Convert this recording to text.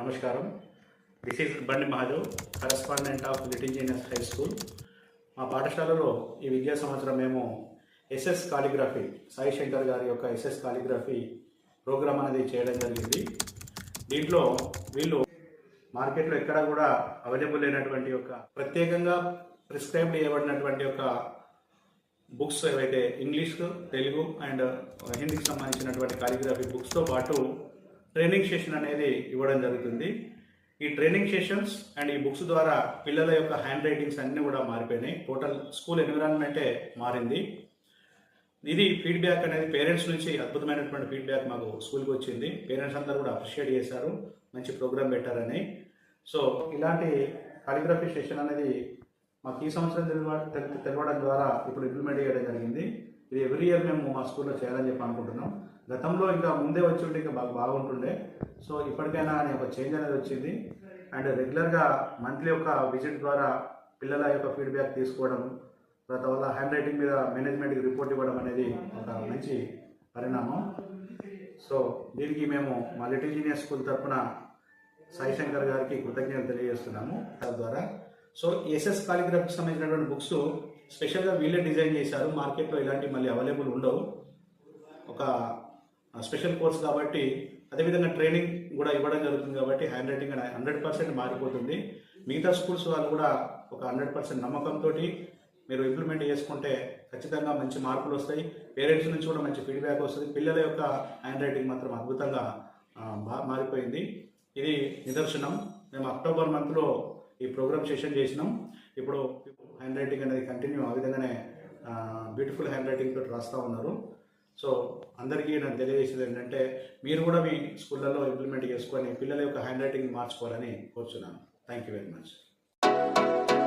నమస్కారం. This is బండి Mahadev, correspondent of little engineers high school. మా పాఠశాలలో ఈ విద్యా సంవత్సరం మేము ఎస్ఎస్ కాలిగ్రఫీ, సాయి శంకర్ గారి యొక్క ఎస్ఎస్ కాలిగ్రఫీ ప్రోగ్రామ్ అనేది చేయడం జరిగింది. దీంట్లో వీళ్ళు మార్కెట్లో ఎక్కడ కూడా అవైలబుల్ అయినటువంటి యొక్క ప్రత్యేకంగా ప్రిస్క్రైబ్ చేయబడినటువంటి యొక్క బుక్స్ ఏవైతే ఇంగ్లీష్, తెలుగు అండ్ హిందీకి సంబంధించినటువంటి కాలిగ్రఫీ బుక్స్తో పాటు ట్రైనింగ్ సెషన్ అనేది ఇవ్వడం జరుగుతుంది. ఈ ట్రైనింగ్ సెషన్స్ అండ్ ఈ బుక్స్ ద్వారా పిల్లల యొక్క హ్యాండ్ రైటింగ్స్ అన్నీ కూడా మారిపోయినాయి. టోటల్ స్కూల్ ఎన్విరాన్మెంటే మారింది. ఇది ఫీడ్బ్యాక్ అనేది పేరెంట్స్ నుంచి అద్భుతమైనటువంటి ఫీడ్బ్యాక్ మాకు స్కూల్కి వచ్చింది. పేరెంట్స్ అందరూ కూడా అప్రిషియేట్ చేశారు, మంచి ప్రోగ్రామ్ పెట్టారని. సో ఇలాంటి కాలిగ్రఫీ సెషన్ అనేది మాకు ఈ సంవత్సరం తెలవడం ద్వారా ఇప్పుడు ఇంప్లిమెంట్ చేయడం జరిగింది. ఇది ఎవ్రీ ఇయర్ మేము మా స్కూల్లో చేయాలని చెప్పి అనుకుంటున్నాం. గతంలో ఇంకా ముందే వచ్చి ఉంటే ఇంకా బాగుంటుండే. సో ఇప్పటికైనా ఒక చేంజ్ అనేది వచ్చింది. అండ్ రెగ్యులర్గా మంత్లీ ఒక విజిట్ ద్వారా పిల్లల యొక్క ఫీడ్బ్యాక్ తీసుకోవడం, తర్వాత వల్ల హ్యాండ్ రైటింగ్ మీద మేనేజ్మెంట్కి రిపోర్ట్ ఇవ్వడం అనేది ఒక మంచి పరిణామం. సో దీనికి మేము మా లిటిల్ ఇంజనీర్స్ స్కూల్ తరఫున సాయి శంకర్ గారికి కృతజ్ఞతలు తెలియజేస్తున్నాము తద్వారా. సో ఎస్ఎస్ కాలిగ్రఫీకి సంబంధించినటువంటి బుక్స్ స్పెషల్గా వీళ్ళే డిజైన్ చేశారు. మార్కెట్లో ఇలాంటివి మళ్ళీ అవైలబుల్ ఉండవు. ఒక స్పెషల్ కోర్స్ కాబట్టి, అదేవిధంగా ట్రైనింగ్ కూడా ఇవ్వడం జరుగుతుంది కాబట్టి హ్యాండ్ రైటింగ్ 100% మారిపోతుంది. మిగతా స్కూల్స్ వాళ్ళు కూడా ఒక 100% నమ్మకంతో మీరు ఇంప్లిమెంట్ చేసుకుంటే ఖచ్చితంగా మంచి మార్కులు వస్తాయి. పేరెంట్స్ నుంచి కూడా మంచి ఫీడ్బ్యాక్ వస్తుంది. పిల్లల యొక్క హ్యాండ్ రైటింగ్ మాత్రం అద్భుతంగా మారిపోయింది. ఇది నిదర్శనం. మేము అక్టోబర్ మంత్లో ఈ ప్రోగ్రామ్ సెషన్ చేసినాం. ఇప్పుడు హ్యాండ్ రైటింగ్ అనేది కంటిన్యూ ఆ విధంగానే బ్యూటిఫుల్ హ్యాండ్ రైటింగ్ తోటి రాస్తూ ఉన్నారు. సో అందరికీ నాకు తెలియజేసేది ఏంటంటే, మీరు కూడా మీ స్కూళ్ళల్లో ఇంప్లిమెంట్ చేసుకొని పిల్లల యొక్క హ్యాండ్ రైటింగ్ మార్చుకోవాలని కోరుచున్నాను. Thank you very much.